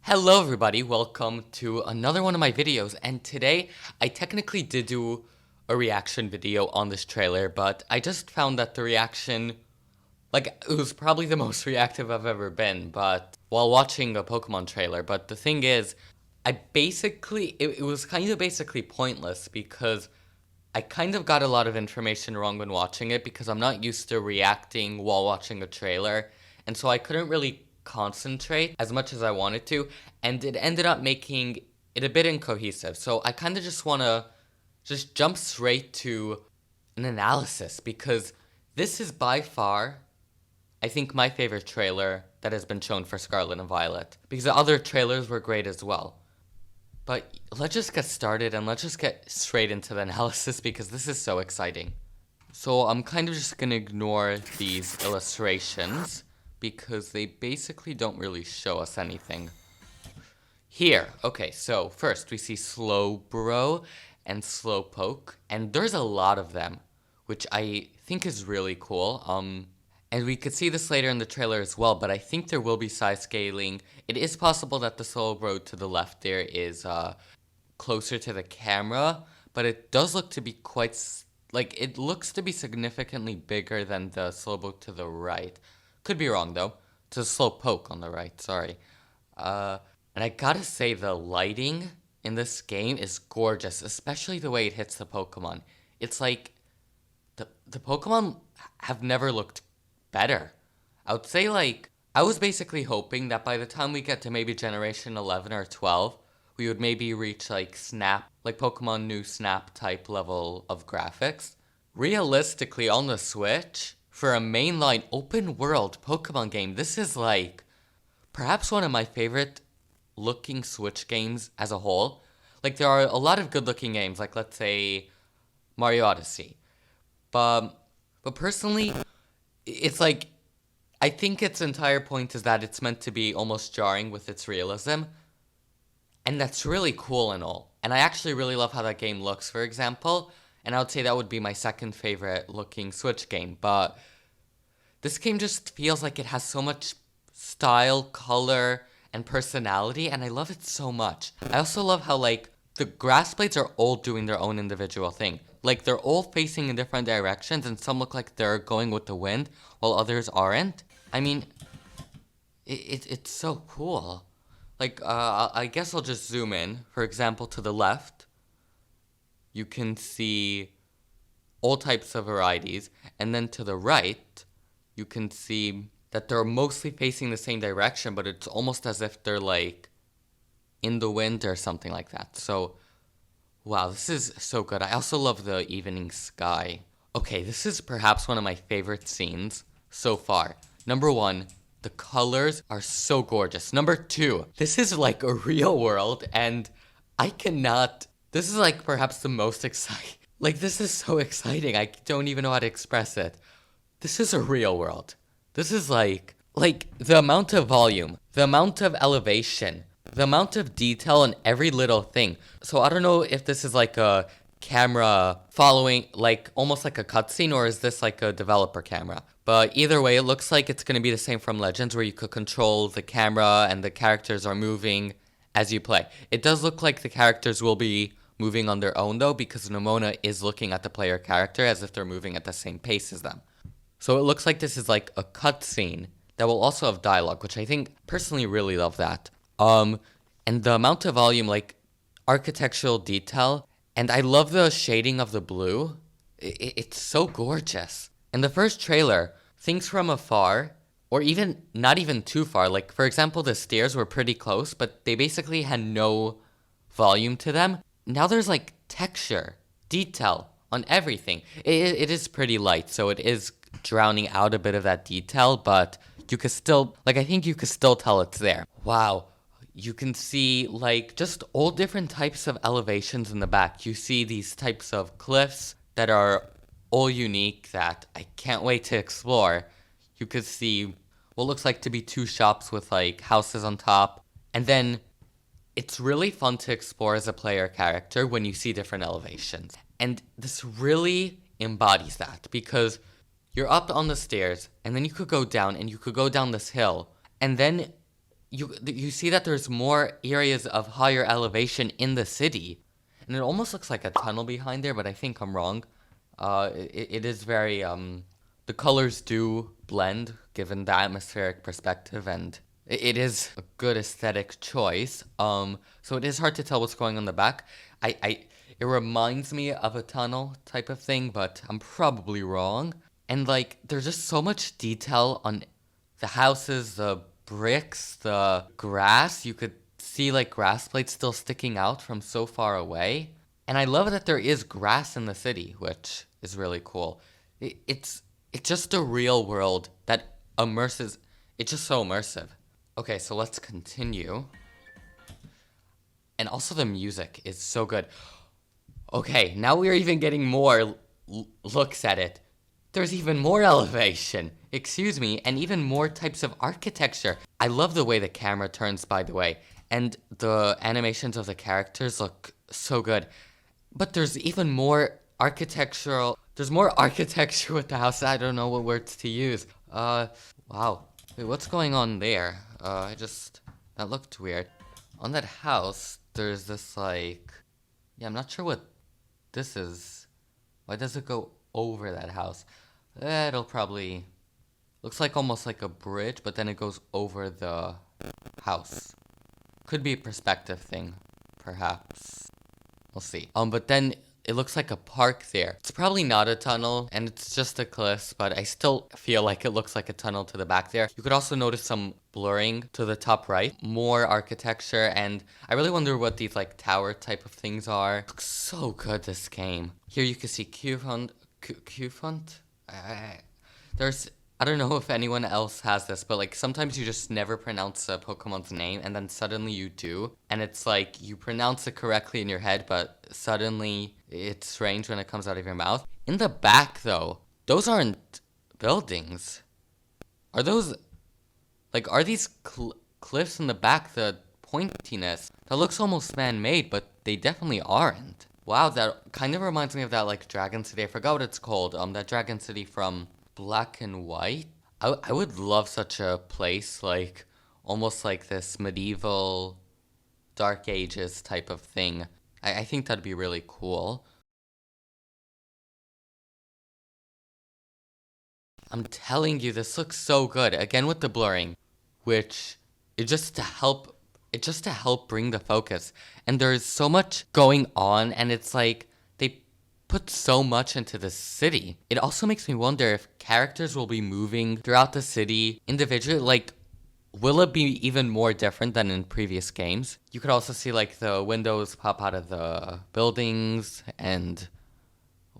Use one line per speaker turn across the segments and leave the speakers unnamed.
Hello everybody, welcome to another one of my videos, and today I technically did do a reaction video on this trailer, but I just found that the reaction, it was probably the most reactive I've ever been, but while watching a Pokemon trailer, but the thing is, it was kind of basically pointless because I kind of got a lot of information wrong when watching it because I'm not used to reacting while watching a trailer, and so I couldn't really concentrate as much as I wanted to, and it ended up making it a bit incohesive. So I kind of just want to just jump straight to an analysis because this is by far, I think, my favorite trailer that has been shown for Scarlet and Violet because the other trailers were great as well. But let's just get started and let's just get straight into the analysis because this is so exciting. So I'm kind of just going to ignore these illustrations because they basically don't really show us anything. Here, okay, so first we see Slowbro and Slowpoke, and there's a lot of them, which I think is really cool. And we could see this later in the trailer as well, but I think there will be size scaling. It is possible that the Slowbro to the left there is closer to the camera, but it does look to be it looks to be significantly bigger than the Slowpoke to the right. Could be wrong though. To Slowpoke on the right, sorry. And I gotta say the lighting in this game is gorgeous, especially the way it hits the Pokemon. It's like the Pokemon have never looked better. I would say I was basically hoping that by the time we get to maybe generation 11 or 12, we would maybe reach Snap, Pokemon New Snap type level of graphics. Realistically, on the Switch, for a mainline open world Pokemon game, this is perhaps one of my favorite looking Switch games as a whole. There are a lot of good looking games, let's say Mario Odyssey. But personally, it's I think its entire point is that it's meant to be almost jarring with its realism. And that's really cool and all. And I actually really love how that game looks, for example. And I would say that would be my second favorite looking Switch game. But this game just feels like it has so much style, color, and personality. And I love it so much. I also love how the grass blades are all doing their own individual thing. They're all facing in different directions. And some look like they're going with the wind while others aren't. I mean, it's so cool. I guess I'll just zoom in. For example, to the left, you can see all types of varieties. And then to the right, you can see that they're mostly facing the same direction, but it's almost as if they're in the wind or something like that. So, wow, this is so good. I also love the evening sky. Okay, this is perhaps one of my favorite scenes so far. Number one, the colors are so gorgeous. Number two, this is a real world, and this is perhaps the most exciting. This is so exciting. I don't even know how to express it. This is a real world. This is the amount of volume, the amount of elevation, the amount of detail in every little thing. So I don't know if this is a camera following, almost like a cutscene, or is this a developer camera? But either way, it looks like it's going to be the same from Legends, where you could control the camera and the characters are moving as you play. It does look like the characters will be moving on their own, though, because Nomona is looking at the player character as if they're moving at the same pace as them. So it looks like this is a cutscene that will also have dialogue, which I think personally really love that. And the amount of volume, architectural detail, and I love the shading of the blue. It's so gorgeous. In the first trailer, things from afar, or even not even too far, for example, the stairs were pretty close, but they basically had no volume to them. Now there's texture, detail on everything. It is pretty light, so it is drowning out a bit of that detail, but you could still, I think you could still tell it's there. Wow. You can see just all different types of elevations in the back. You see these types of cliffs that are all unique that I can't wait to explore. You could see what looks like to be two shops with houses on top. And then it's really fun to explore as a player character when you see different elevations. And this really embodies that because you're up on the stairs and then you could go down and you could go down this hill. And then you see that there's more areas of higher elevation in the city, and it almost looks like a tunnel behind there, but I think I'm wrong. It is very the colors do blend given the atmospheric perspective, and it is a good aesthetic choice. So it is hard to tell what's going on in the back. It reminds me of a tunnel type of thing, but I'm probably wrong. And like, there's just so much detail on the houses, the bricks, the grass. You could see like grass plates still sticking out from so far away. And I love that there is grass in the city, which is really cool. It's just a real world that immerses. It's just so immersive. Okay, so let's continue. And also the music is so good. Okay, now we're even getting more looks at it. There's even more elevation, excuse me, and even more types of architecture. I love the way the camera turns, by the way, and the animations of the characters look so good. But there's even more architectural. There's more architecture with the house. I don't know what words to use. Wow. Wait, what's going on there? That looked weird. On that house, there's this like, yeah, I'm not sure what this is. Why does it go over that house? It'll probably, looks like almost like a bridge, but then it goes over the house. Could be a perspective thing, perhaps. We'll see. But then it looks like a park there. It's probably not a tunnel, and it's just a cliffs, but I still feel like it looks like a tunnel to the back there. You could also notice some blurring to the top right. More architecture, and I really wonder what these like tower type of things are. Looks so good, this game. Here you can see Q-Font. I don't know if anyone else has this, but like sometimes you just never pronounce a Pokemon's name and then suddenly you do. And it's like you pronounce it correctly in your head, but suddenly it's strange when it comes out of your mouth. In the back though, those aren't buildings. Are those, like, are these cliffs in the back the pointiness? That looks almost man-made, but they definitely aren't. Wow, that kind of reminds me of that like Dragon City. I forgot what it's called. That Dragon City from Black and White. I would love such a place, like almost like this medieval Dark Ages type of thing. I think that'd be really cool. I'm telling you, this looks so good. Again with the blurring, which is just to help. It's just to help bring the focus. And there's so much going on, and it's like they put so much into the city. It also makes me wonder if characters will be moving throughout the city individually. Like, will it be even more different than in previous games? You could also see like the windows pop out of the buildings, and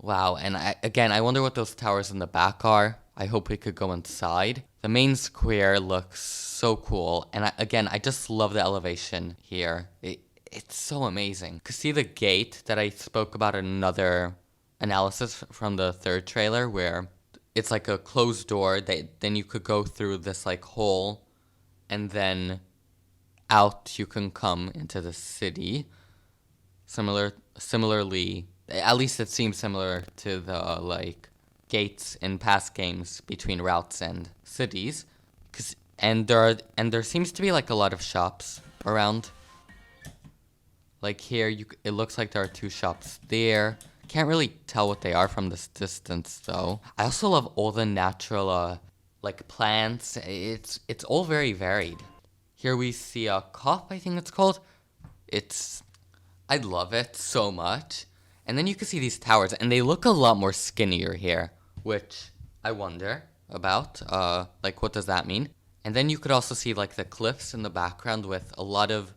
wow. And I wonder what those towers in the back are. I hope we could go inside. The main square looks so cool, and I just love the elevation here. It's so amazing. You can see the gate that I spoke about in another analysis from the third trailer, where it's like a closed door that then you could go through this like hole, and then out you can come into the city. Similarly, at least it seems similar to the like gates in past games between routes and cities. And there seems to be like a lot of shops around. Like here, it looks like there are two shops there. Can't really tell what they are from this distance though. I also love all the natural like plants. It's all very varied. Here we see a Clawf, I think it's called. I love it so much. And then you can see these towers, and they look a lot more skinnier here, which I wonder about. Like, what does that mean? And then you could also see, like, the cliffs in the background with a lot of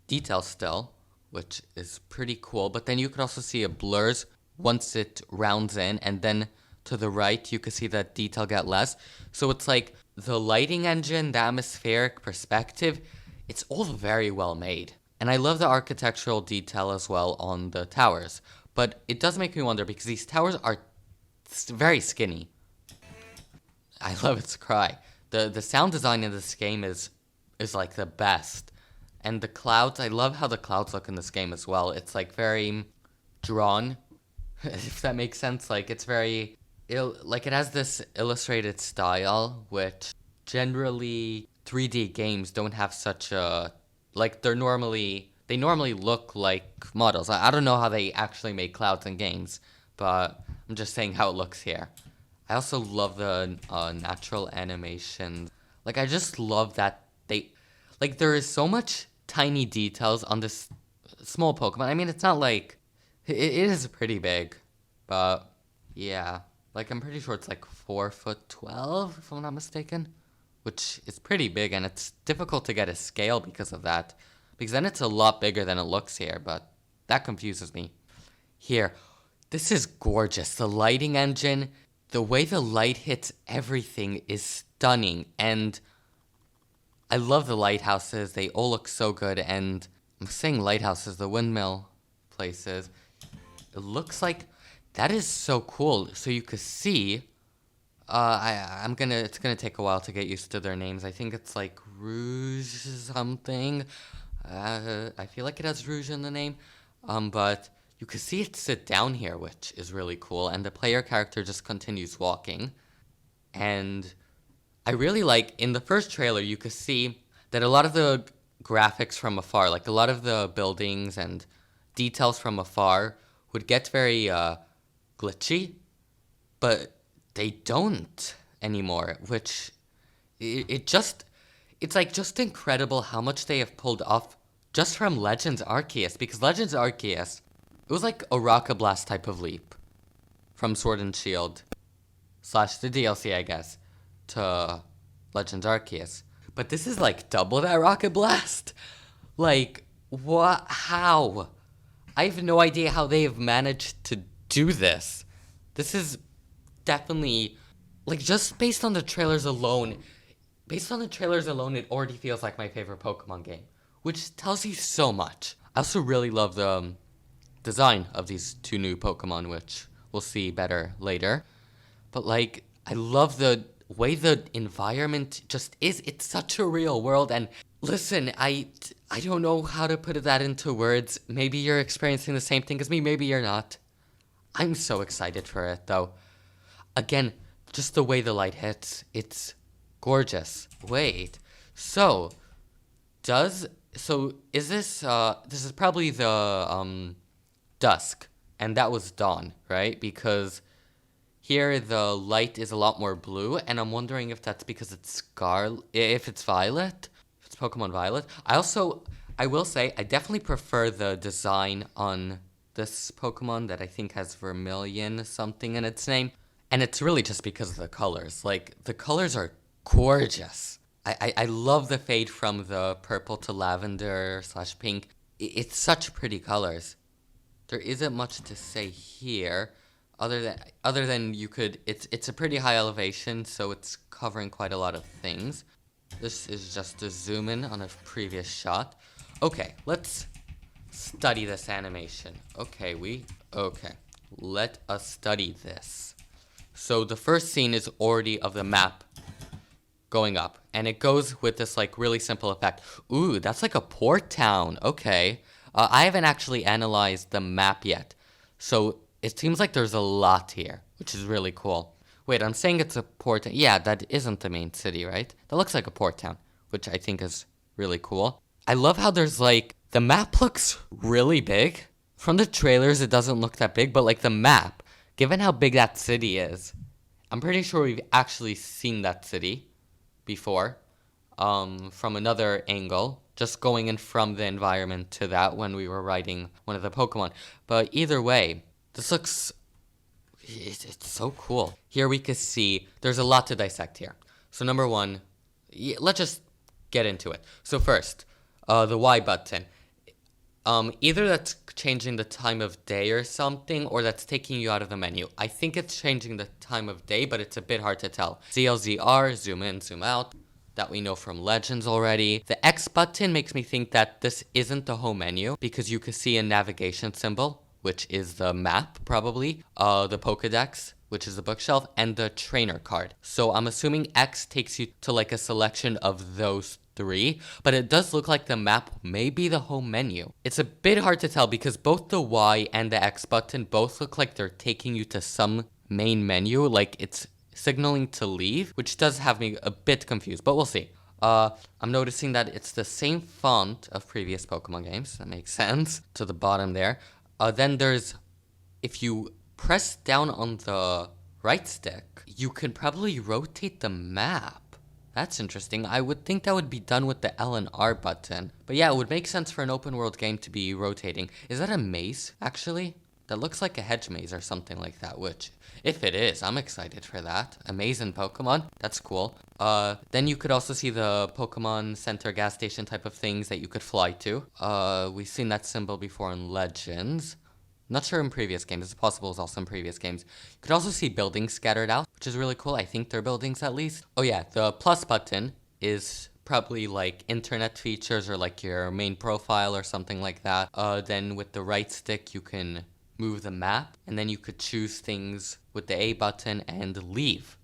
detail still, which is pretty cool. But then you could also see it blurs once it rounds in, and then to the right, you could see that detail get less. So it's like the lighting engine, the atmospheric perspective, it's all very well made. And I love the architectural detail as well on the towers. But it does make me wonder, because these towers are very skinny. I love its cry. The sound design in this game is like the best. And the clouds, I love how the clouds look in this game as well. It's like very drawn, if that makes sense. Like it's very, like it has this illustrated style, which generally 3D games don't have such a, like, they normally look like models. I don't know how they actually make clouds in games, but I'm just saying how it looks here. I also love the natural animation. Like, I just love that like, there is so much tiny details on this small Pokemon. I mean, it's not like, it is pretty big, but yeah. Like, I'm pretty sure it's like 4'12", if I'm not mistaken, which is pretty big, and it's difficult to get a scale because of that. Because then it's a lot bigger than it looks here, but that confuses me. Here, this is gorgeous. The lighting engine, the way the light hits everything is stunning, and I love the lighthouses. They all look so good, and I'm saying lighthouses, the windmill places. It looks like that is so cool. So you could see, it's gonna take a while to get used to their names. I think it's like Rouge something. I feel like it has Rouge in the name. But you can see it sit down here, which is really cool. And the player character just continues walking. And I really like, in the first trailer, you could see that a lot of the graphics from afar, like a lot of the buildings and details from afar, would get very glitchy. But they don't anymore, which it's like just incredible how much they have pulled off just from Legends Arceus, because Legends Arceus, it was like a Rocket Blast type of leap from Sword and Shield / the DLC, I guess, to Legends Arceus. But this is like double that Rocket Blast. Like, what? How? I have no idea how they have managed to do this. This is definitely, like, just based on the trailers alone, it already feels like my favorite Pokemon game, which tells you so much. I also really love the design of these two new Pokemon, which we'll see better later. But, like, I love the way the environment just is. It's such a real world. And listen, I don't know how to put that into words. Maybe you're experiencing the same thing as me. Maybe you're not. I'm so excited for it, though. Again, just the way the light hits, it's gorgeous. Wait, is this, this is probably the, dusk, and that was dawn, right? Because here the light is a lot more blue, and I'm wondering if that's because it's if it's Violet, if it's Pokemon Violet. I will say, I definitely prefer the design on this Pokemon that I think has Vermilion something in its name. And it's really just because of the colors. Like, the colors are gorgeous. I love the fade from the purple to lavender / pink. It's such pretty colors. There isn't much to say here, other than you could. It's a pretty high elevation, so it's covering quite a lot of things. This is just a zoom in on a previous shot. Okay, let's study this animation. Okay, let us study this. So the first scene is already of the map going up, and it goes with this like really simple effect. Ooh, that's like a port town. Okay. I haven't actually analyzed the map yet, so it seems like there's a lot here, which is really cool. Wait, I'm saying it's a port. Yeah, that isn't the main city, right? That looks like a port town, which I think is really cool. I love how there's like, the map looks really big. From the trailers, it doesn't look that big, but like the map, given how big that city is, I'm pretty sure we've actually seen that city before, from another angle, just going in from the environment to that when we were riding one of the Pokemon. But either way, this looks, it's so cool. Here we can see, there's a lot to dissect here. So number one, let's just get into it. So first, the Y button. Either that's changing the time of day or something, or that's taking you out of the menu. I think it's changing the time of day, but it's a bit hard to tell. ZLZR, zoom in, zoom out. That we know from Legends already. The X button makes me think that this isn't the home menu, because you can see a navigation symbol, which is the map, probably. The Pokedex, which is the bookshelf, and the trainer card. So I'm assuming X takes you to like a selection of those three, but it does look like the map may be the home menu. It's a bit hard to tell because both the Y and the X button both look like they're taking you to some main menu, like it's signaling to leave, which does have me a bit confused, but we'll see. I'm noticing that it's the same font of previous Pokemon games. That makes sense. To the bottom there. Then there's, if you press down on the right stick, you can probably rotate the map. That's interesting. I would think that would be done with the L and R button. But yeah, it would make sense for an open world game to be rotating. Is that a maze, actually? That looks like a hedge maze or something like that, which, if it is, I'm excited for that. A maze in Pokemon? That's cool. Then you could also see the Pokemon Center gas station type of things that you could fly to. We've seen that symbol before in Legends. Not sure in previous games. It's possible it's also in previous games. You could also see buildings scattered out, which is really cool. I think they're buildings at least. Oh yeah, the plus button is probably like internet features or like your main profile or something like that. Then with the right stick, you can move the map, and then you could choose things with the A button and leave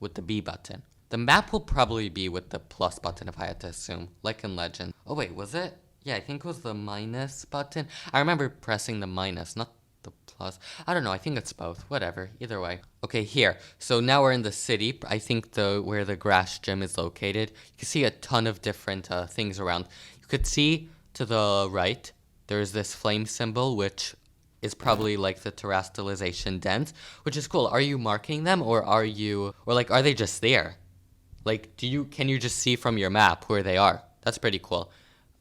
with the B button. The map will probably be with the plus button if I had to assume, like in Legend. Oh wait, was it? Yeah, I think it was the minus button. I remember pressing the minus, not the plus. I don't know, I think it's both. Whatever, either way. Okay, here. So now we're in the city. I think where the grass gym is located. You can see a ton of different things around. You could see to the right, there's this flame symbol, which is probably like the terrestrialization dent, which is cool. Are you marking them, or are they just there? Like, can you just see from your map where they are? That's pretty cool.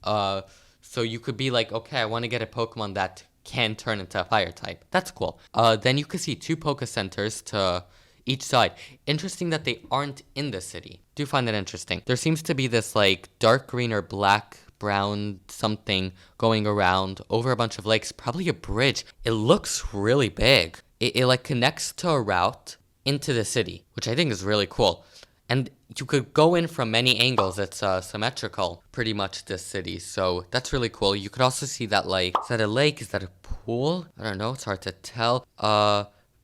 So you could be like, okay, I want to get a Pokemon that can turn into a fire type. That's cool. Then you could see 2 Poke Centers to each side. Interesting that they aren't in the city. Do find that interesting. There seems to be this like dark green or black, brown something going around over a bunch of lakes, probably a bridge. It looks really big. It like connects to a route into the city, which I think is really cool. And you could go in from many angles. It's symmetrical, pretty much, this city. So that's really cool. You could also see that, like, is that a lake? Is that a pool? I don't know. It's hard to tell.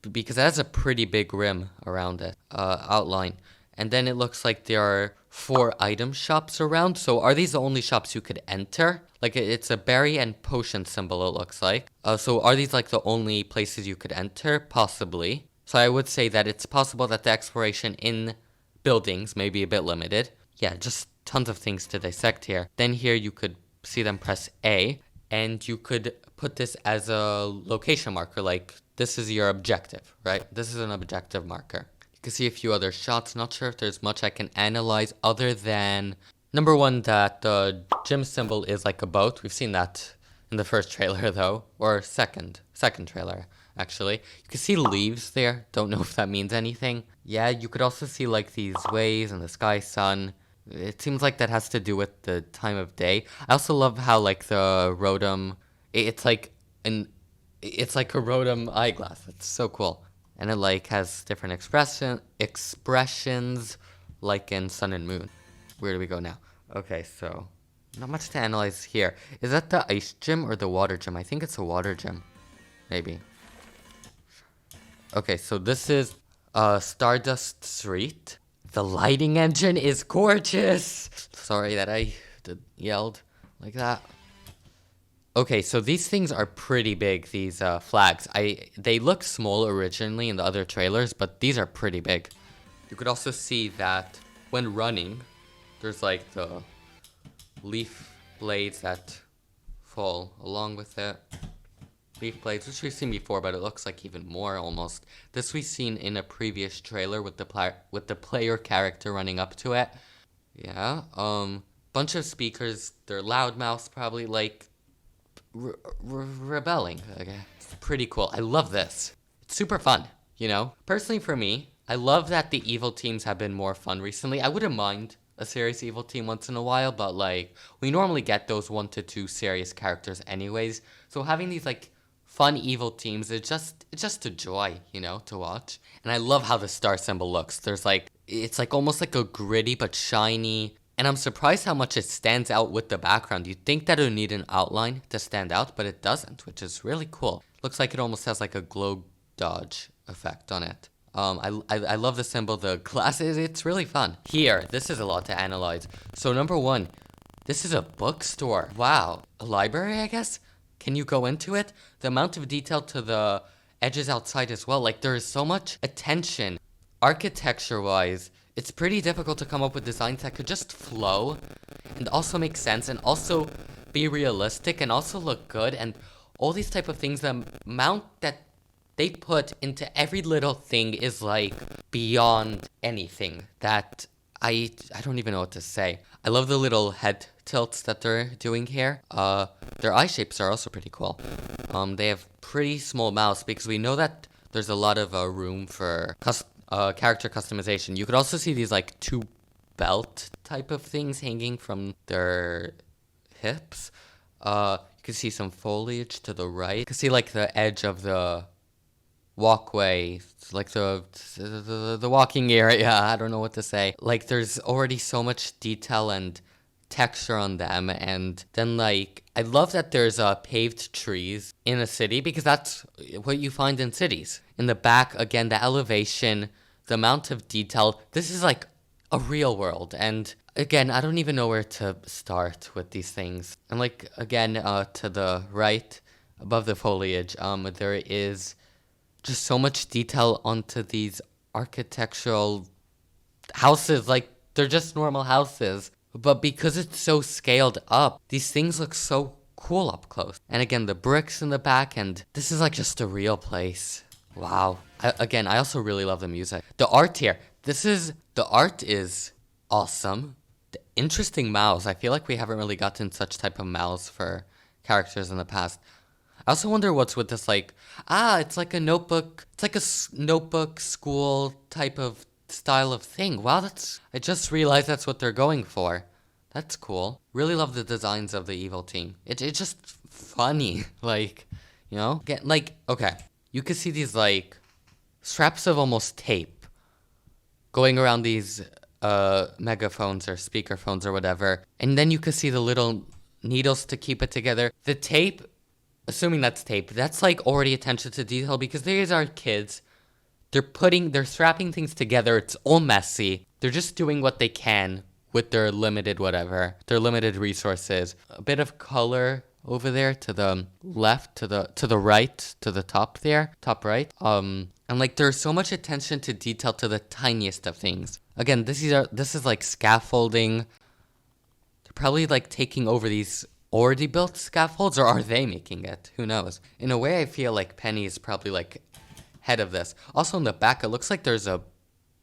Because it has a pretty big rim around it, outline. And then it looks like there are 4 item shops around. So are these the only shops you could enter? Like, it's a berry and potion symbol, it looks like. So are these, like, the only places you could enter? Possibly. So I would say that it's possible that the exploration in buildings may be a bit limited. Yeah, just tons of things to dissect here. Then here you could see them press A, and you could put this as a location marker, like this is your objective, right? This is an objective marker. You can see a few other shots. Not sure if there's much I can analyze other than, number one, that the gym symbol is like a boat. We've seen that in the first trailer though, or second trailer. Actually, you can see leaves there. Don't know if that means anything. Yeah, you could also see like these waves and the sky sun. It seems like that has to do with the time of day. I also love how like the Rotom, it's like a Rotom eyeglass. It's so cool. And it like has different expressions like in Sun and Moon. Where do we go now? Okay, so not much to analyze here. Is that the ice gym or the water gym? I think it's a water gym. Maybe. Okay, so this is Stardust Street. The lighting engine is gorgeous. Sorry that I yelled like that. Okay, so these things are pretty big, these flags. They look small originally in the other trailers, but these are pretty big. You could also see that when running, there's like the leaf blades that fall along with it. Leaf blades, which we've seen before, but it looks like even more almost. This we've seen in a previous trailer with the player character running up to it. Yeah, bunch of speakers. They're loudmouths, probably like rebelling. Okay. It's pretty cool. I love this. It's super fun, you know? Personally for me, I love that the evil teams have been more fun recently. I wouldn't mind a serious evil team once in a while, but like we normally get those 1 to 2 serious characters anyways. So having these like fun evil teams, it's just a joy, you know, to watch. And I love how the star symbol looks. It's like almost like a gritty but shiny, and I'm surprised how much it stands out with the background. You'd think that it would need an outline to stand out, but it doesn't, which is really cool. Looks like it almost has like a glow dodge effect on it. I love the symbol, the glasses, it's really fun. Here, this is a lot to analyze. So number 1, this is a bookstore. Wow, a library, I guess? Can you go into it? The amount of detail to the edges outside as well. Like, there is so much attention, architecture-wise, it's pretty difficult to come up with designs that could just flow and also make sense and also be realistic and also look good, and all these type of things. The amount that they put into every little thing is like beyond anything that I don't even know what to say. I love the little head tilts that they're doing here. Their eye shapes are also pretty cool. They have pretty small mouths because we know that there's a lot of room for character customization. You could also see these like two belt type of things hanging from their hips. You can see some foliage to the right. You can see like the edge of the walkway, like the walking area. I don't know what to say. Like there's already so much detail and texture on them, and then like I love that there's paved trees in a city because that's what you find in cities. In the back, again, the elevation, the amount of detail. This is like a real world, and again, I don't even know where to start with these things. And like again, to the right, above the foliage, there is just so much detail onto these architectural houses. Like they're just normal houses, but because it's so scaled up, these things look so cool up close. And again, the bricks in the back, and this is like just a real place. Wow. I also really love the music. The art here. The art is awesome. The interesting mouths. I feel like we haven't really gotten such type of mouths for characters in the past. I also wonder what's with this, like, it's like a notebook. It's like a notebook school type of style of thing. Wow, I just realized that's what they're going for. That's cool. Really love the designs of the evil team. It's just funny. Like, you know? Okay. You can see these, like, straps of almost tape going around these megaphones or speakerphones or whatever. And then you can see the little needles to keep it together. The tape, assuming that's tape, that's like already attention to detail because these are kids. They're strapping things together. It's all messy. They're just doing what they can with their limited resources. A bit of color over there to the left, to the right, to the top there, top right. And like there's so much attention to detail to the tiniest of things. Again, this is like scaffolding. They're probably like taking over these already built scaffolds, or are they making it? Who knows? In a way, I feel like Penny is probably like head of this. Also in the back, it looks like there's a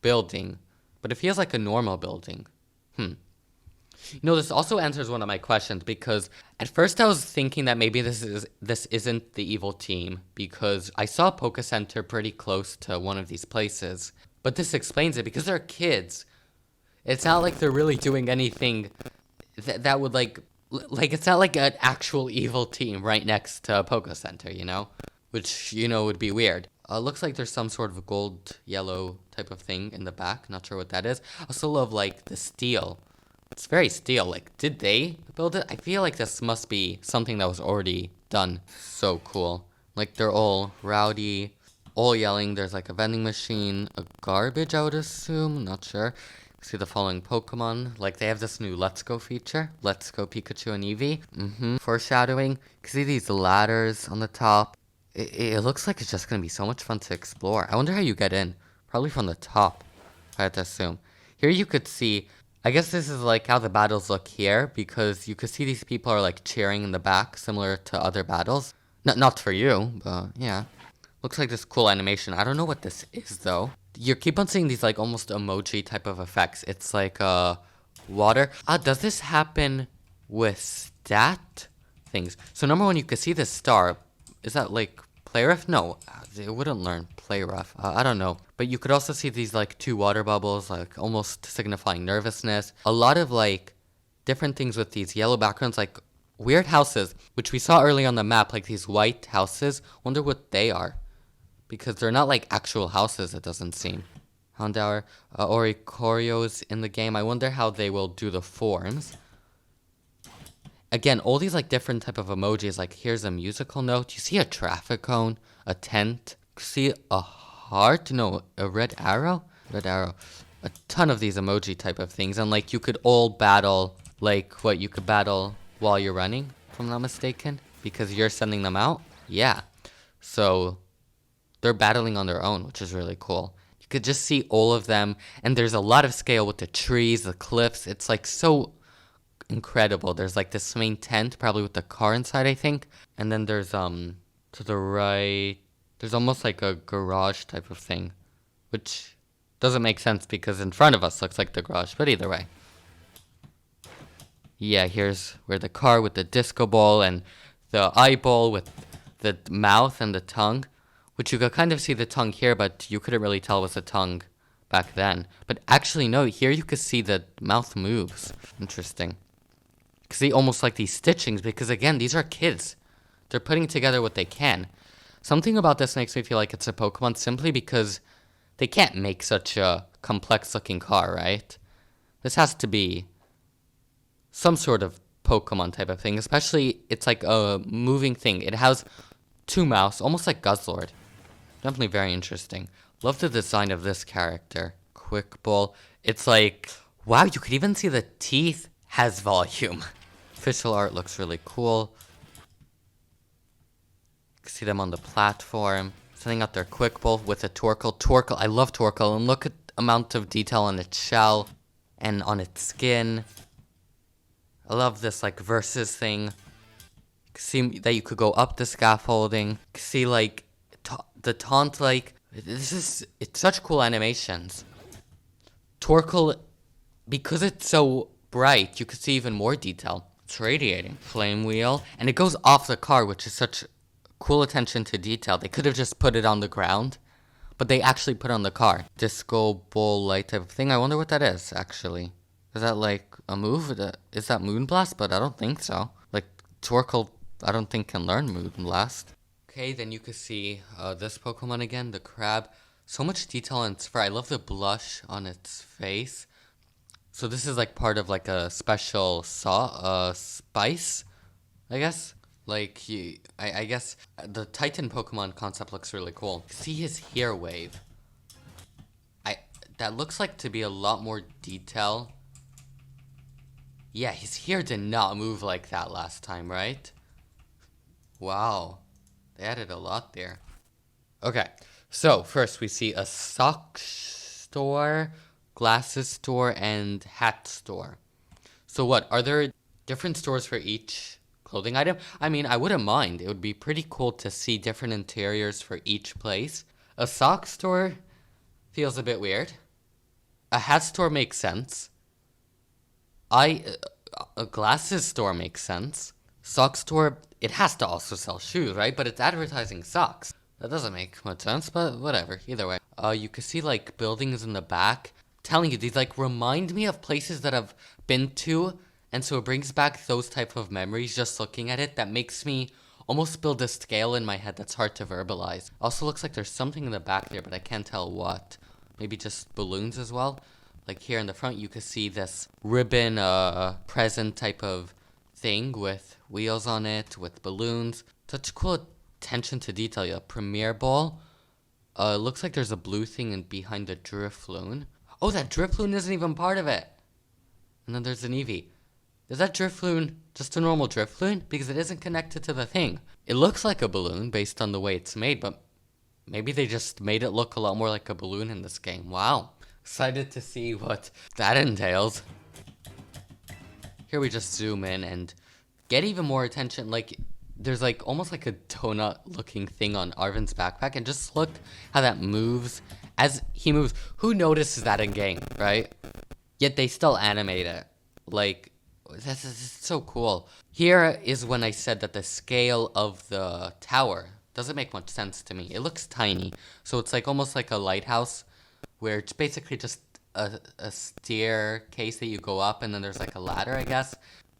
building, but it feels like a normal building. You know, this also answers one of my questions because at first I was thinking that maybe this isn't the evil team because I saw Poke Center pretty close to one of these places. But this explains it because they're kids. It's not like they're really doing anything that would like it's not like an actual evil team right next to a Poke Center, you know? Which, you know, would be weird. Looks like there's some sort of gold yellow type of thing in the back. Not sure what that is. I also love like the steel. It's very steel. Like, did they build it? I feel like this must be something that was already done. So cool. Like, they're all rowdy, all yelling. There's like a vending machine, a garbage, I would assume. Not sure. See the following Pokemon. Like, they have this new Let's Go feature. Let's Go Pikachu and Eevee. Foreshadowing. You can see these ladders on the top. It looks like it's just going to be so much fun to explore. I wonder how you get in. Probably from the top, I have to assume. Here you could see, I guess this is like how the battles look here, because you could see these people are like cheering in the back, similar to other battles. Not for you, but yeah. Looks like this cool animation. I don't know what this is, though. You keep on seeing these like almost emoji type of effects. It's like water. Does this happen with stat things? So number one, you can see the star. Is that like play rough? No, it wouldn't learn play rough. I don't know. But you could also see these like two water bubbles, like almost signifying nervousness. A lot of like different things with these yellow backgrounds, like weird houses, which we saw early on the map, like these white houses. Wonder what they are. Because they're not like actual houses, it doesn't seem. Houndour, Oricorio's in the game. I wonder how they will do the forms. Again, all these like different type of emojis, like here's a musical note. You see a traffic cone, a tent, see a heart, no, a red arrow? Red arrow. A ton of these emoji type of things. And like you could all battle, like what you could battle while you're running, if I'm not mistaken. Because you're sending them out. Yeah. So they're battling on their own, which is really cool. could just see all of them, and there's a lot of scale with the trees, the cliffs. It's like so incredible. There's like this main tent, probably with the car inside, I think. And then there's to the right, there's almost like a garage type of thing, which doesn't make sense because in front of us looks like the garage, but either way. Yeah, here's where the car with the disco ball and the eyeball with the mouth and the tongue, which you could kind of see the tongue here, but you couldn't really tell was a tongue back then. But actually, no, here you could see the mouth moves. Interesting. You can see almost like these stitchings because, again, these are kids. They're putting together what they can. Something about this makes me feel like it's a Pokemon simply because they can't make such a complex-looking car, right? This has to be some sort of Pokemon type of thing, especially it's like a moving thing. It has two mouths, almost like Guzzlord. Definitely very interesting. Love the design of this character. Quick Ball. It's like, wow, you could even see the teeth has volume. Official art looks really cool. You can see them on the platform. Sending out their Quick Ball with a Torkoal. Torkoal, I love Torkoal. And look at the amount of detail on its shell and on its skin. I love this like versus thing. You can see that you could go up the scaffolding. You can see like the taunt, like it's such cool animations. Torkoal, because it's so bright, you could see even more detail. It's radiating. Flame Wheel, and it goes off the car, which is such cool attention to detail. They could have just put it on the ground, but they actually put it on the car. Disco ball light type of thing. I wonder what that is actually. Is that like a move? Is that Moonblast? But I don't think so. Like, Torkoal, I don't think can learn Moonblast. Okay, then you can see this Pokemon again, the crab. So much detail on its fur. I love the blush on its face. So this is like part of like a special spice, I guess. Like, I guess the Titan Pokemon concept looks really cool. See his hair wave. That looks like to be a lot more detail. Yeah, his hair did not move like that last time, right? Wow. They added a lot there. Okay, so first we see a sock store, glasses store, and hat store. So what, are there different stores for each clothing item? I mean, I wouldn't mind. It would be pretty cool to see different interiors for each place. A sock store feels a bit weird. A hat store makes sense. A glasses store makes sense. Sock store, it has to also sell shoes, right? But it's advertising socks. That doesn't make much sense, but whatever. Either way. You can see like buildings in the back. Telling you, these like remind me of places that I've been to, and so it brings back those type of memories just looking at it. That makes me almost build a scale in my head that's hard to verbalize. Also looks like there's something in the back there, but I can't tell what. Maybe just balloons as well. Like here in the front, you can see this ribbon present type of thing with wheels on it, with balloons. Such cool attention to detail. Yeah, Premier Ball. Looks like there's a blue thing behind the Drifloon. Oh, that Drifloon isn't even part of it. And then there's an Eevee. Is that Drifloon just a normal Drifloon? Because it isn't connected to the thing. It looks like a balloon based on the way it's made, but maybe they just made it look a lot more like a balloon in this game. Wow. Excited to see what that entails. Here we just zoom in and get even more attention. Like, there's like almost like a donut looking thing on Arven's backpack, and just look how that moves as he moves. Who notices that in game, right? Yet they still animate it. Like, this is so cool. Here is when I said that the scale of the tower doesn't make much sense to me. It looks tiny, so it's like almost like a lighthouse, where it's basically just a staircase that you go up, and then there's like a ladder, I guess.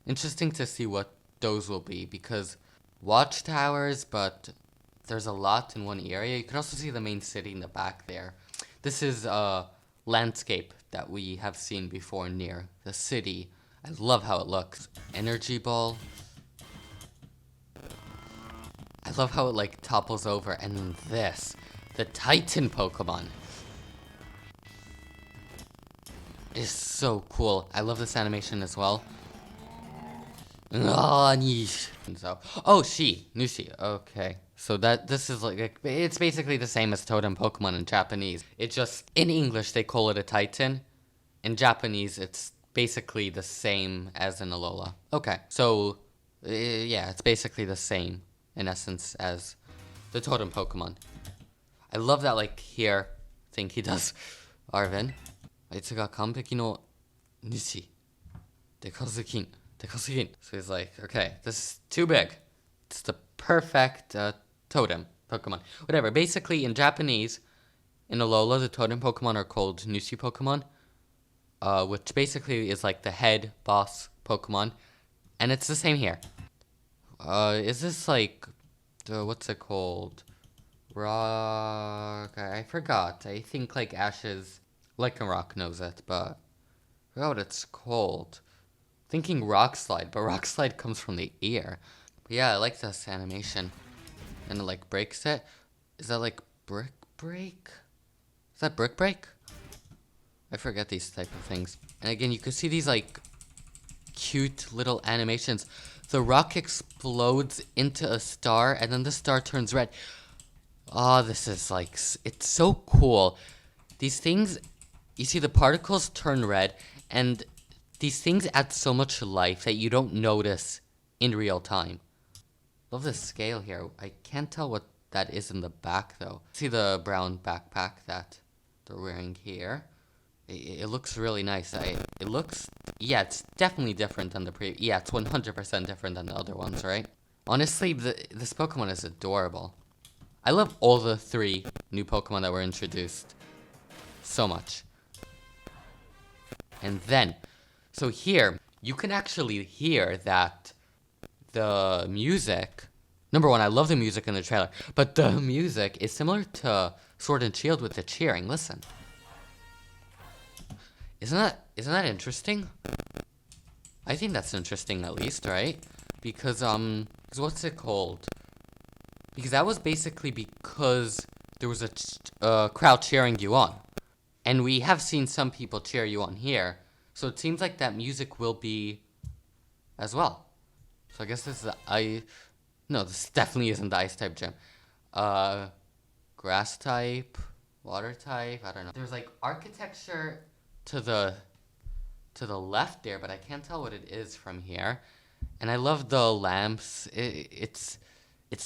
Interesting to see what those will be, because watchtowers, but there's a lot in one area. You can also see the main city in the back there. This is a landscape that we have seen before near the city. I love how it looks. Energy Ball. I love how it like topples over. And then this, the Titan Pokemon, is so cool. I love this animation as well. Ah, niche. So, oh, Nushi. Okay. So this is like, it's basically the same as Totem Pokemon in Japanese. It just, in English, they call it a Titan. In Japanese, it's basically the same as in Alola. Okay. So, yeah, it's basically the same, in essence, as the Totem Pokemon. I love that, like, here, thing he does. Arvin. あいつが完璧の主。でかすぎん。So he's like, okay, this is too big. It's the perfect totem Pokemon. Whatever. Basically, in Japanese, in Alola, the totem Pokemon are called Nushi Pokemon, which basically is like the head boss Pokemon. And it's the same here. Is this like, what's it called? Rock. I forgot. I think like Ash's Lycanroc knows it, but I forgot what it's called. Thinking Rock Slide, but Rock Slide comes from the ear. But yeah, I like this animation. And it like breaks it. Is that like Brick Break? Is that Brick Break? I forget these type of things. And again, you can see these like cute little animations. The rock explodes into a star and then the star turns red. Oh, this is like, it's so cool. These things, you see the particles turn red and these things add so much life that you don't notice in real time. Love the scale here. I can't tell what that is in the back though. See the brown backpack that they're wearing here. It looks really nice. It looks, yeah, it's definitely different than the yeah, it's 100% different than the other ones, right? Honestly, this Pokemon is adorable. I love all the 3 new Pokemon that were introduced so much. And then, so here, you can actually hear that the music, number one, I love the music in the trailer, but the music is similar to Sword and Shield with the cheering. Listen. Isn't that interesting? I think that's interesting at least, right? Because, what's it called? Because that was basically because there was a crowd cheering you on. And we have seen some people cheer you on here. So it seems like that music will be as well. So I guess this is no, this definitely isn't the ice type gym. Grass type, water type, I don't know. There's like architecture to the left there, but I can't tell what it is from here. And I love the lamps. It's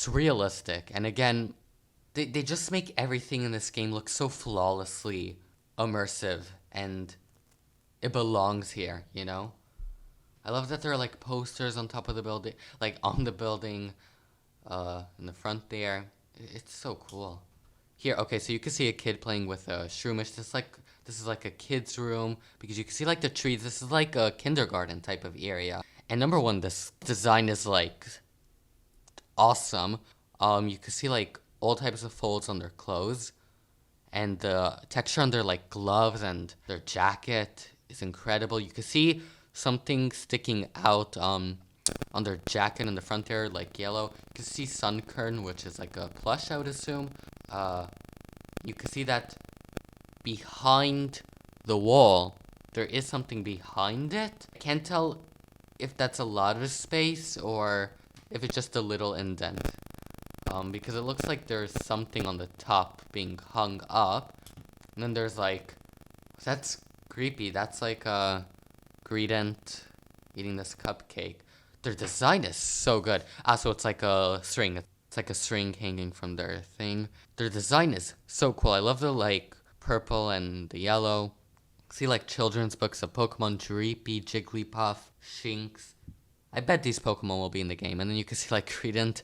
realistic. And again, they just make everything in this game look so flawlessly immersive and it belongs here, you know? I love that there are like posters on top of the building, like on the building, in the front there. It's so cool. Here, okay, so you can see a kid playing with a Shroomish. This is like a kid's room because you can see like the trees. This is like a kindergarten type of area. And number one, this design is like awesome. You can see like all types of folds on their clothes. And the texture on their like gloves and their jacket is incredible. You can see something sticking out on their jacket in the front there, like yellow. You can see Sunkern, which is like a plush, I would assume. You can see that behind the wall, there is something behind it. I can't tell if that's a lot of space or if it's just a little indent. Because it looks like there's something on the top being hung up. And then there's like, that's creepy. That's like a Greedent eating this cupcake. Their design is so good. So it's like a string. It's like a string hanging from their thing. Their design is so cool. I love the like purple and the yellow. See like children's books of Pokemon, Dreepy, Jigglypuff, Shinx. I bet these Pokemon will be in the game. And then you can see like Greedent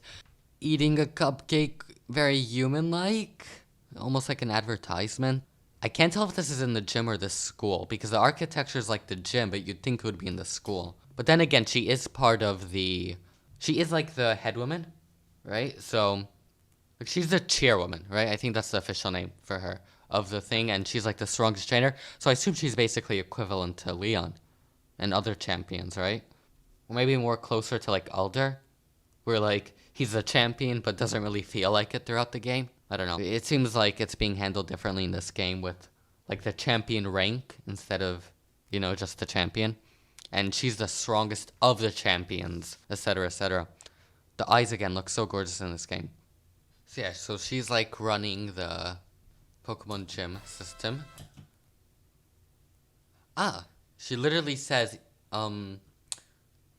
eating a cupcake, very human-like, almost like an advertisement. I can't tell if this is in the gym or the school, because the architecture is like the gym, but you'd think it would be in the school. But then again, she is part of she is like the head woman, right? So, like, she's the chairwoman, right? I think that's the official name for her, of the thing, and she's like the strongest trainer. So I assume she's basically equivalent to Leon and other champions, right? Or maybe more closer to like Alder, where like, he's a champion, but doesn't really feel like it throughout the game. I don't know. It seems like it's being handled differently in this game with, like, the champion rank instead of, just the champion. And she's the strongest of the champions, etc., etc. The eyes again look so gorgeous in this game. So yeah, so she's like running the Pokemon gym system. Ah, she literally says,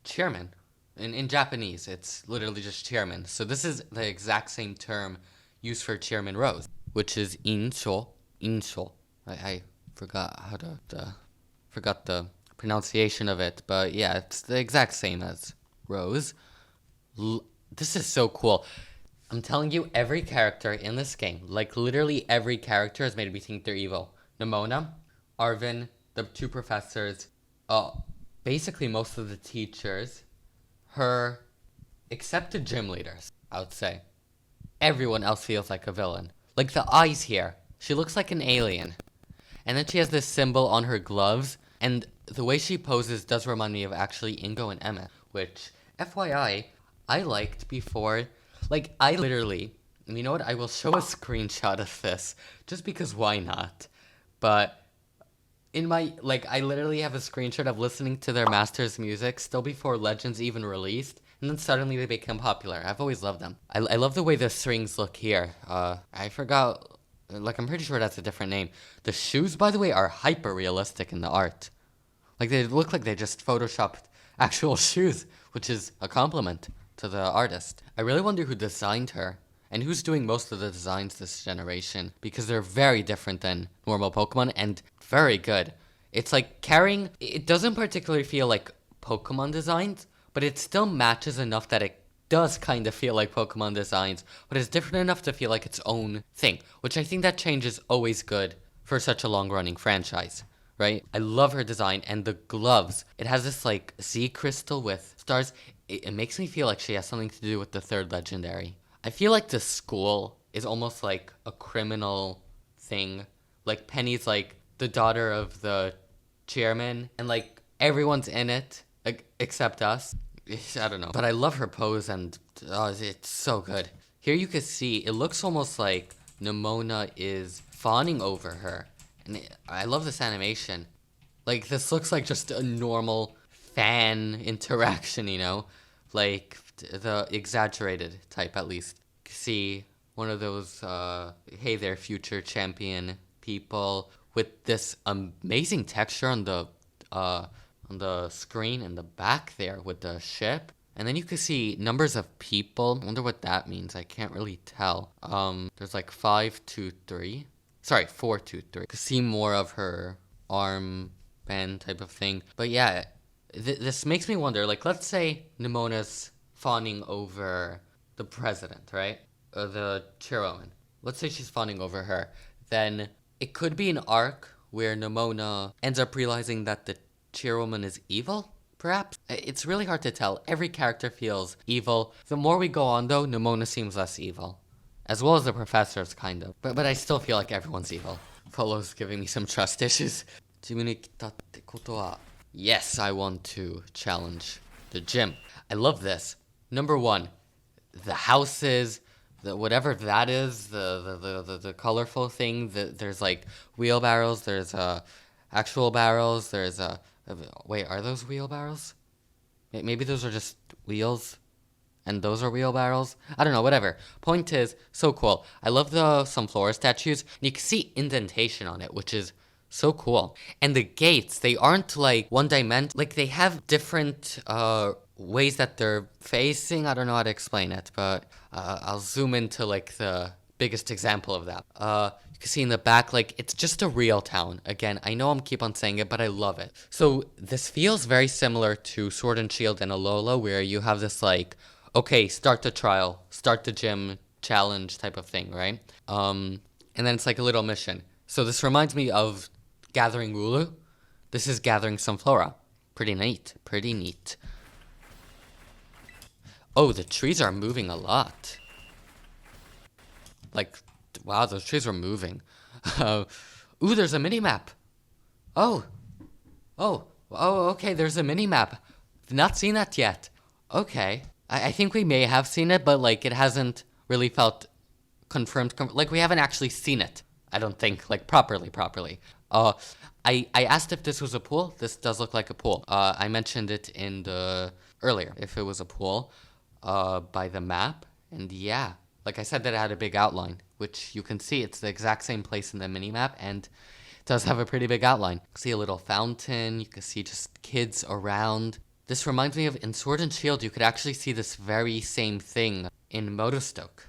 chairman. In Japanese, it's literally just chairman. So this is the exact same term used for Chairman Rose, which is insho. Insho. I forgot how to, forgot the pronunciation of it, but yeah, it's the exact same as Rose. This is so cool. I'm telling you, every character in this game, like literally every character is made me think they're evil. Nemona, Arvin, the two professors, basically most of the teachers, her, except the gym leaders, I would say. Everyone else feels like a villain. Like the eyes here, she looks like an alien. And then she has this symbol on her gloves, and the way she poses does remind me of actually Ingo and Emma, which, FYI, I liked before. Like, I literally, you know what, I will show a screenshot of this, just because why not? But in my, like, I literally have a screenshot of listening to their Masters music still before Legends even released, and then suddenly they became popular. I've always loved them. I love the way the strings look here. I forgot, like, I'm pretty sure that's a different name. The shoes, by the way, are hyper realistic in the art. Like, they look like they just photoshopped actual shoes, which is a compliment to the artist. I really wonder who designed her, and who's doing most of the designs this generation, because they're very different than normal Pokemon, and very good. It's like carrying, it doesn't particularly feel like Pokemon designs, but it still matches enough that it does kind of feel like Pokemon designs, but it's different enough to feel like its own thing, which I think that change is always good for such a long-running franchise, right? I love her design, and the gloves, it has this like Z crystal with stars. It makes me feel like she has something to do with the third legendary. I feel like the school is almost like a criminal thing. Like Penny's like the daughter of the chairman, and like everyone's in it except us. I don't know. But I love her pose, and it's so good. Here you can see, it looks almost like Nemona is fawning over her. And I love this animation. Like, this looks like just a normal fan interaction, you know? Like, the exaggerated type, at least. See one of those, hey there, future champion people with this amazing texture on the screen in the back there with the ship. And then you can see numbers of people. I wonder what that means. I can't really tell. There's like 5, 2, 3. Sorry, 4, 2, 3. You can see more of her arm band type of thing. But yeah, this makes me wonder, like, let's say Nemona's fawning over the president, right? The chairwoman. Let's say she's fawning over her. Then it could be an arc where Nemona ends up realizing that the chairwoman is evil, perhaps? It's really hard to tell. Every character feels evil. The more we go on, though, Nemona seems less evil. As well as the professors, kind of. But I still feel like everyone's evil. Polo's giving me some trust issues. Yes, I want to challenge the gym. I love this. Number 1, the houses, whatever that is, the colorful thing. There's like wheelbarrows. There's actual barrels. There's wait, are those wheelbarrows? Maybe those are just wheels, and those are wheelbarrows. I don't know. Whatever. Point is, so cool. I love the Sunflora statues. You can see indentation on it, which is so cool. And the gates, they aren't like one dimension. Like they have different ways that they're facing. I don't know how to explain it, but I'll zoom into like the biggest example of that. You can see in the back, like it's just a real town. Again, I know I'm keep on saying it, but I love it. So this feels very similar to Sword and Shield and Alola, where you have this like, okay, start the trial, start the gym challenge type of thing, right? And then it's like a little mission. So this reminds me of gathering Wooloo. This is gathering Sunflora. Pretty neat, pretty neat. Oh, the trees are moving a lot. Like, wow, those trees are moving. Ooh, there's a mini-map. Oh, okay, there's a mini-map. Not seen that yet. Okay. I think we may have seen it, but, like, it hasn't really felt confirmed. Like, we haven't actually seen it, I don't think, like, properly. I asked if this was a pool. This does look like a pool. I mentioned it in the earlier if it was a pool, by the map, and yeah, like I said, that it had a big outline, which you can see it's the exact same place in the mini map, and it does have a pretty big outline. You can see a little fountain. You can see just kids around. This reminds me of in Sword and Shield. You could actually see this very same thing in Motostoke,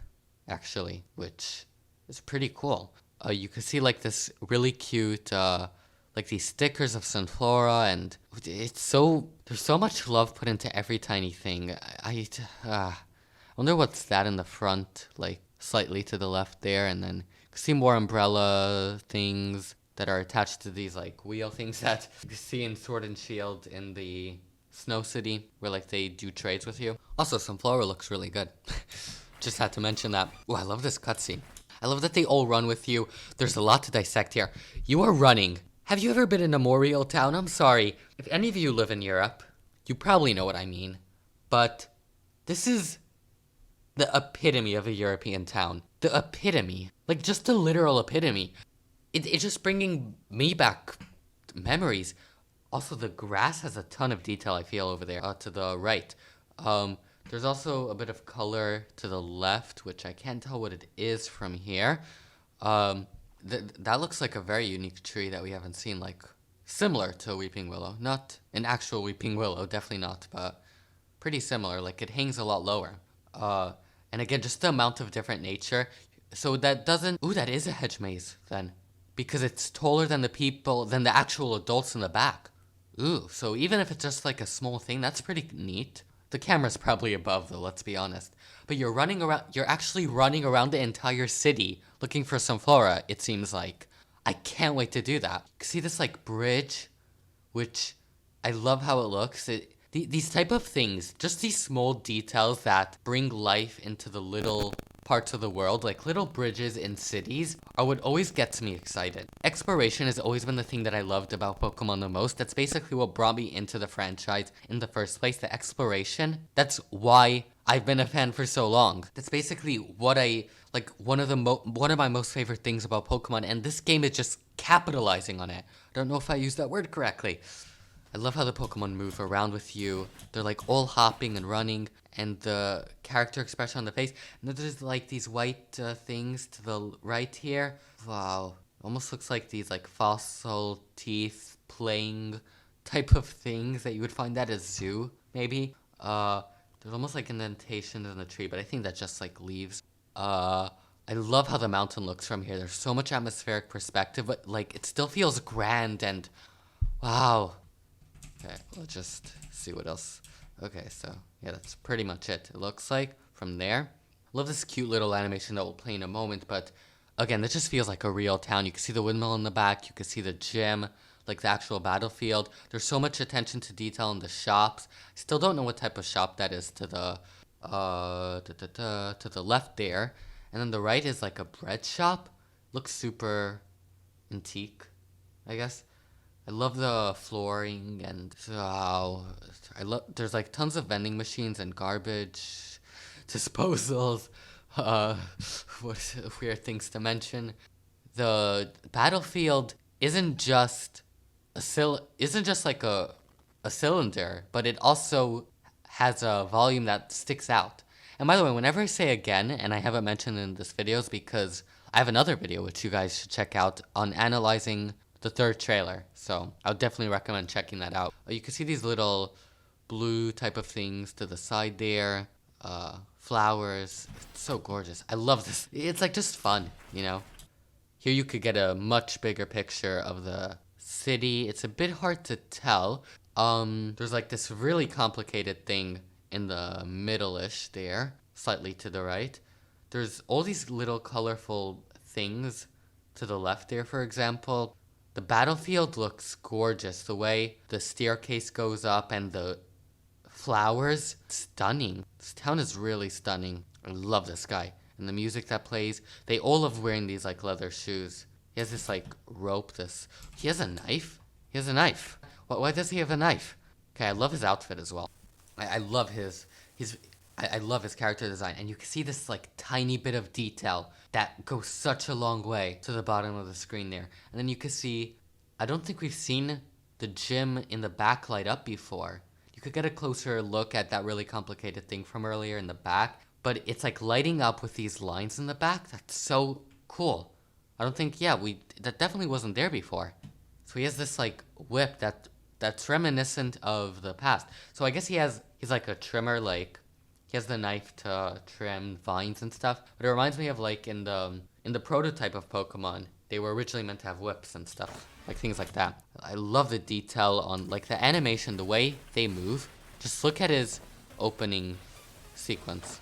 actually, which is pretty cool. You can see like this really cute, like these stickers of Sunflora, and there's so much love put into every tiny thing. I wonder what's that in the front, like slightly to the left there, and then you can see more umbrella things that are attached to these like wheel things that you can see in Sword and Shield in the Snow City, where like they do trades with you. Also, Sunflora looks really good. Just had to mention that. Oh, I love this cutscene. I love that they all run with you. There's a lot to dissect here. You are running. Have you ever been in a Moriel town? I'm sorry. If any of you live in Europe, you probably know what I mean. But this is the epitome of a European town. The epitome. Like, just the literal epitome. It's just bringing me back memories. Also, the grass has a ton of detail, I feel, over there, to the right. There's also a bit of color to the left, which I can't tell what it is from here. That looks like a very unique tree that we haven't seen, like, similar to a Weeping Willow. Not an actual Weeping Willow, definitely not, but pretty similar. Like, it hangs a lot lower. And again, just the amount of different nature. So that doesn't... Ooh, that is a hedge maze, then. Because it's taller than than the actual adults in the back. Ooh, so even if it's just like a small thing, that's pretty neat. The camera's probably above though, let's be honest. But you're actually running around the entire city looking for some flora, it seems like. I can't wait to do that. See this like bridge, which I love how it looks. These type of things, just these small details that bring life into the little parts of the world, like little bridges in cities, are what always gets me excited. Exploration has always been the thing that I loved about Pokemon the most. That's basically what brought me into the franchise in the first place, the exploration. That's why I've been a fan for so long. That's basically what one of my most favorite things about Pokemon, and this game is just capitalizing on it. I don't know if I used that word correctly. I love how the Pokemon move around with you. They're like all hopping and running, and the character expression on the face. And then there's like these white things to the right here. Wow. Almost looks like these like fossil teeth playing type of things that you would find at a zoo, maybe. There's almost like indentations in the tree, but I think that's just like leaves. I love how the mountain looks from here. There's so much atmospheric perspective, but like it still feels grand and wow. Okay, let's just see what else. Okay, so yeah, that's pretty much it. It looks like from there. Love this cute little animation that will play in a moment, but again, this just feels like a real town. You can see the windmill in the back. You can see the gym, like the actual battlefield. There's so much attention to detail in the shops. Still don't know what type of shop that is to the to the left there, and then the right is like a bread shop. Looks super antique, I guess. I love the flooring and there's like tons of vending machines and garbage disposals. What weird things to mention. The battlefield isn't just like a cylinder, but it also has a volume that sticks out. And by the way, whenever I say again, and I haven't mentioned in this video, is because I have another video which you guys should check out on analyzing the third trailer, so I would definitely recommend checking that out. You can see these little blue type of things to the side there, flowers. It's so gorgeous. I love this. It's like just fun, you know? Here you could get a much bigger picture of the city. It's a bit hard to tell. There's like this really complicated thing in the middle-ish there, slightly to the right. There's all these little colorful things to the left there, for example. The battlefield looks gorgeous. The way the staircase goes up and the flowers, stunning. This town is really stunning. I love this guy. And the music that plays, they all love wearing these like leather shoes. He has this like rope, he has a knife? He has a knife. Why does he have a knife? Okay, I love his outfit as well. I love I love his character design, and you can see this like tiny bit of detail that goes such a long way to the bottom of the screen there. And then you can see I don't think we've seen the gym in the back light up before. You could get a closer look at that really complicated thing from earlier in the back, but it's like lighting up with these lines in the back. That's so cool. I don't think, yeah, that definitely wasn't there before. So he has this like whip that's reminiscent of the past. So I guess he's like a trimmer, like he has the knife to trim vines and stuff. But it reminds me of like in the prototype of Pokemon, they were originally meant to have whips and stuff, like things like that. I love the detail on like the animation, the way they move. Just look at his opening sequence.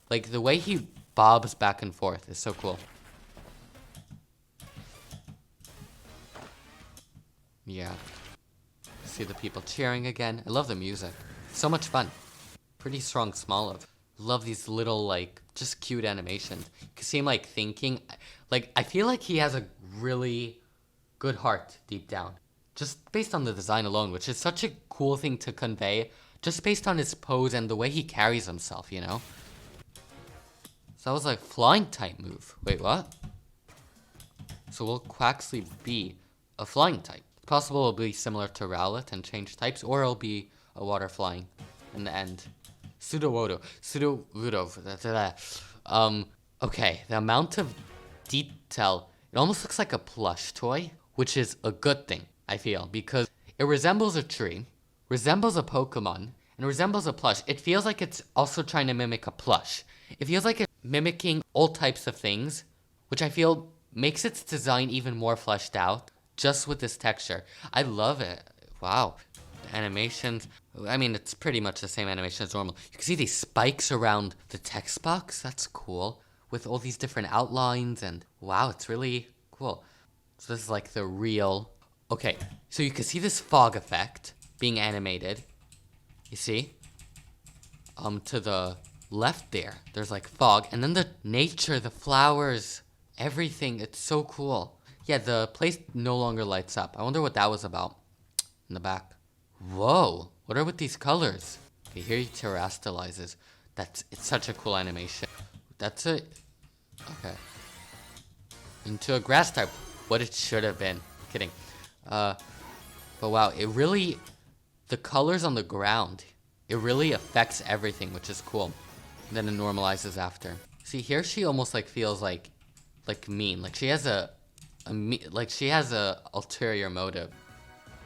Like the way he bobs back and forth is so cool. Yeah. See the people cheering again. I love the music. So much fun. Pretty strong Smoliv. Love these little, like, just cute animations. You can see him, like, thinking. Like, I feel like he has a really good heart deep down. Just based on the design alone, which is such a cool thing to convey. Just based on his pose and the way he carries himself, you know? So that was like flying type move. Wait, what? So will Quaxly be a flying type? It's possible it'll be similar to Rowlet and change types, or it'll be a water flying in the end. Sudowoodo. Okay, the amount of detail, it almost looks like a plush toy, which is a good thing, I feel, because it resembles a tree, resembles a Pokemon, and resembles a plush. It feels like it's also trying to mimic a plush. It feels like it's mimicking all types of things, which I feel makes its design even more fleshed out, just with this texture. I love it. Wow. The animations, I mean, it's pretty much the same animation as normal. You can see these spikes around the text box. That's cool. With all these different outlines, and wow, it's really cool. So this is like the real... Okay, so you can see this fog effect being animated. You see? To the left there's like fog, and then the nature, the flowers, everything, it's so cool. Yeah, the place no longer lights up. I wonder what that was about in the back. Whoa, what are with these colors? Okay, here he terastalizes. It's such a cool animation. That's it. Okay. Into a grass type. What it should have been. Kidding. But wow, it really, the colors on the ground, it really affects everything, which is cool. And then it normalizes after. See, here she almost like feels like mean. Like she has a ulterior motive.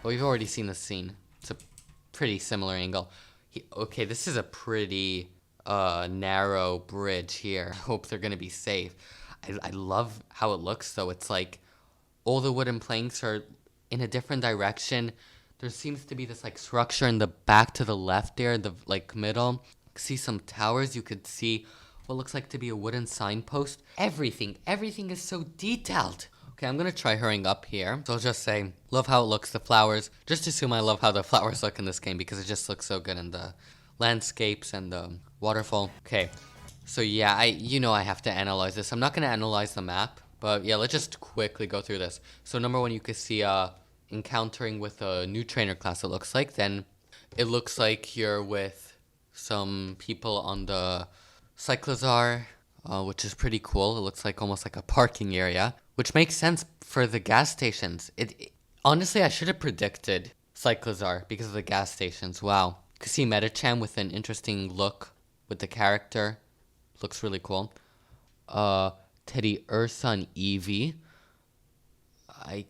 But we've already seen this scene. It's a pretty similar angle. Okay, this is a pretty narrow bridge here. I hope they're gonna be safe. I love how it looks though. It's like all the wooden planks are in a different direction. There seems to be this like structure in the back to the left there, the like middle. See some towers. You could see what looks like to be a wooden signpost. Everything is so detailed. Okay, I'm gonna try hurrying up here. So I'll just say, love how it looks, the flowers. Just assume I love how the flowers look in this game because it just looks so good in the landscapes and the waterfall. Okay, so yeah, I have to analyze this. I'm not gonna analyze the map, but yeah, let's just quickly go through this. So number one, you can see encountering with a new trainer class, it looks like. Then it looks like you're with some people on the Cyclozar, which is pretty cool. It looks like almost like a parking area, which makes sense for the gas stations. Honestly, I should have predicted Cyclozar because of the gas stations. Wow. You can see Metacham with an interesting look with the character. Looks really cool. Teddy Ursa and Eevee. I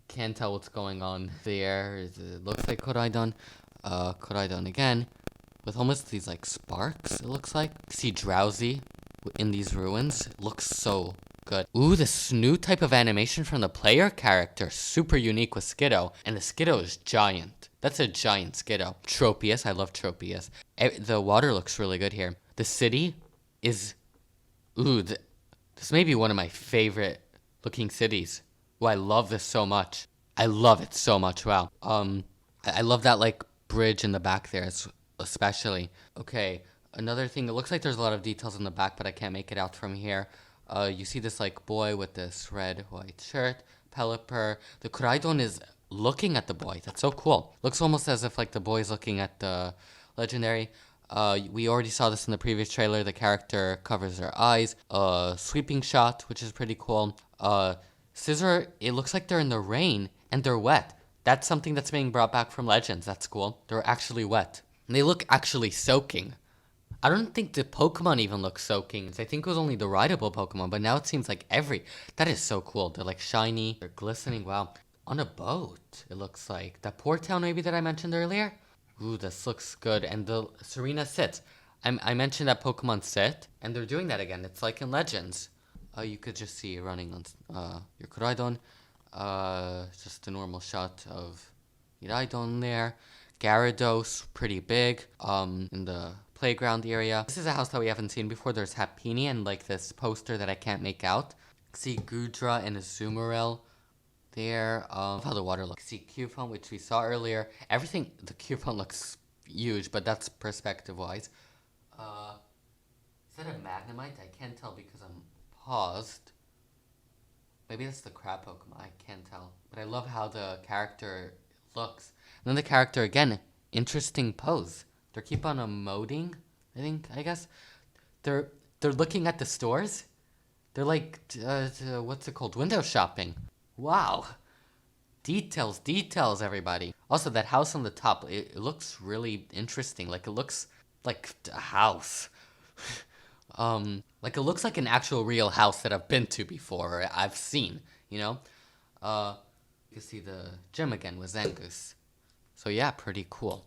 can't tell what's going on there. It looks like Koraidon. Koraidon again. With almost these like sparks, it looks like. See Drowsy in these ruins. It looks so good. Ooh, this new type of animation from the player character. Super unique with Skiddo. And the Skiddo is giant. That's a giant Skiddo. Tropius. I love Tropius. The water looks really good here. The city is... Ooh, this may be one of my favorite looking cities. Ooh, I love this so much. I love it so much. Wow. I love that like bridge in the back there. Especially. Okay, another thing, it looks like there's a lot of details in the back, but I can't make it out from here. You see this like boy with this red-white shirt, Pelipper. The Koraidon is looking at the boy. That's so cool. Looks almost as if like the boy's looking at the legendary. We already saw this in the previous trailer. The character covers their eyes. Sweeping shot, which is pretty cool. Scissor, it looks like they're in the rain and they're wet. That's something that's being brought back from Legends. That's cool. They're actually wet. And they look actually soaking. I don't think the Pokemon even look soaking. I think it was only the rideable Pokemon, but now it seems like that is so cool. They're like shiny, they're glistening. Wow. On a boat, it looks like. That port town maybe that I mentioned earlier? Ooh, this looks good. And the Serena sits. I mentioned that Pokemon sit, and they're doing that again. It's like in Legends. You could just see running on your Koraidon. Just a normal shot of Koraidon there. Gyarados, pretty big. In the playground area. This is a house that we haven't seen before. There's Happiny and like this poster that I can't make out. See Gudra and Azumarill there. How the water looks. See Cubone, which we saw earlier. Everything, the Cubone looks huge, but that's perspective wise. Is that a Magnemite? I can't tell because I'm paused. Maybe that's the crab Pokemon. I can't tell. But I love how the character looks. And then the character again, interesting pose. They keep on emoting, I guess. They're looking at the stores. They're like, what's it called? Window shopping. Wow. Details, everybody. Also, that house on the top, it looks really interesting. Like, it looks like a house. Like, it looks like an actual real house that I've been to before, or I've seen, you know? You can see the gym again with Zangoose. So, yeah, pretty cool.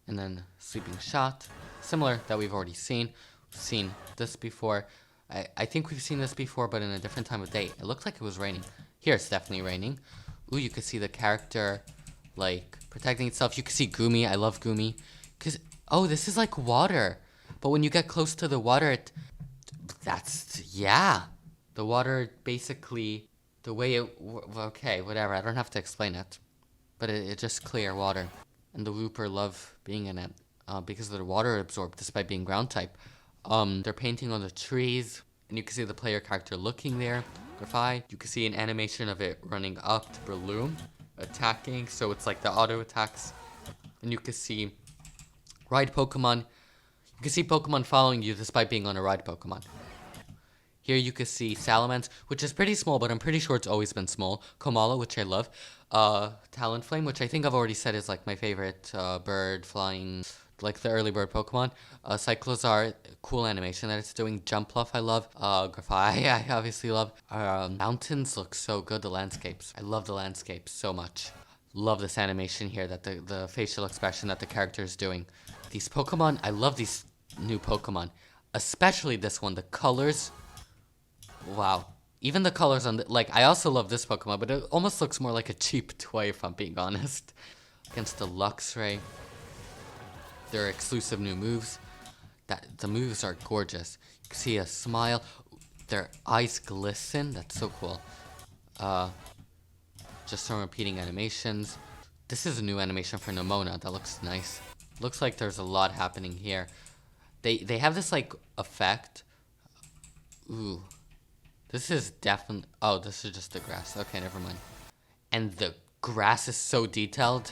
And then Sweeping Shot, similar that we've already seen. We've seen this before. I think we've seen this before, but in a different time of day. It looked like it was raining. Here it's definitely raining. Ooh, you can see the character, like, protecting itself. You can see Gumi. I love Gumi. Oh, this is like water. But when you get close to the water, yeah. The water basically, the way okay, whatever. I don't have to explain it. But it's just clear water. And the Wooper love being in it because of the water absorbed despite being ground type. They're painting on the trees, and you can see the player character looking there. Graphi, you can see an animation of it running up to Breloom, attacking, so it's like the auto attacks. And you can see ride Pokemon. You can see Pokemon following you despite being on a ride Pokemon. Here you can see Salamence, which is pretty small, but I'm pretty sure it's always been small. Komala, which I love. Talonflame, which I think I've already said is like my favorite bird flying, like the early bird Pokemon. Cyclozar, cool animation that it's doing. Jumpluff, I love. Graphi, I obviously love. Mountains look so good, the landscapes. I love the landscapes so much. Love this animation here, that the facial expression that the character is doing. These Pokemon, I love these new Pokemon. Especially this one, the colors. Wow. Even the colors on I also love this Pokemon, but it almost looks more like a cheap toy if I'm being honest. Against the Luxray. Their exclusive new moves. The moves are gorgeous. You can see a smile. Their eyes glisten. That's so cool. Just some repeating animations. This is a new animation for Nemona. That looks nice. Looks like there's a lot happening here. They have this like effect. Ooh. This is definitely... Oh, this is just the grass. Okay, never mind. And the grass is so detailed.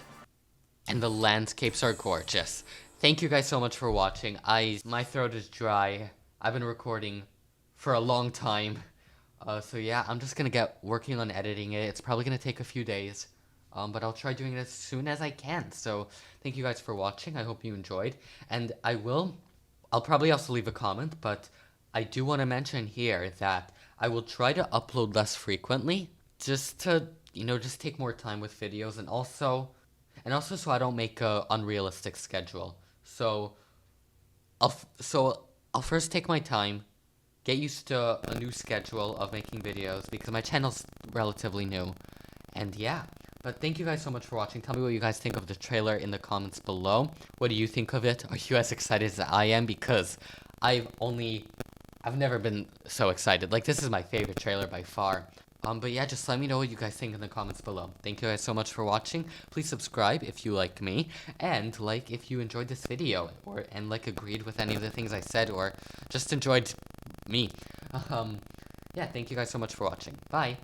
And the landscapes are gorgeous. Thank you guys so much for watching. My throat is dry. I've been recording for a long time. So yeah, I'm just gonna get working on editing it. It's probably gonna take a few days. But I'll try doing it as soon as I can. So thank you guys for watching. I hope you enjoyed. And I'll probably also leave a comment, but I do want to mention here that I will try to upload less frequently, just to, just take more time with videos, and also so I don't make a unrealistic schedule. So I'll first take my time, get used to a new schedule of making videos, because my channel's relatively new. And yeah, but thank you guys so much for watching. Tell me what you guys think of the trailer in the comments below. What do you think of it? Are you as excited as I am? Because I've never been so excited. Like, this is my favorite trailer by far. But yeah, just let me know what you guys think in the comments below. Thank you guys so much for watching. Please subscribe if you like me, and like if you enjoyed this video, and agreed with any of the things I said, or just enjoyed me. Yeah, thank you guys so much for watching. Bye.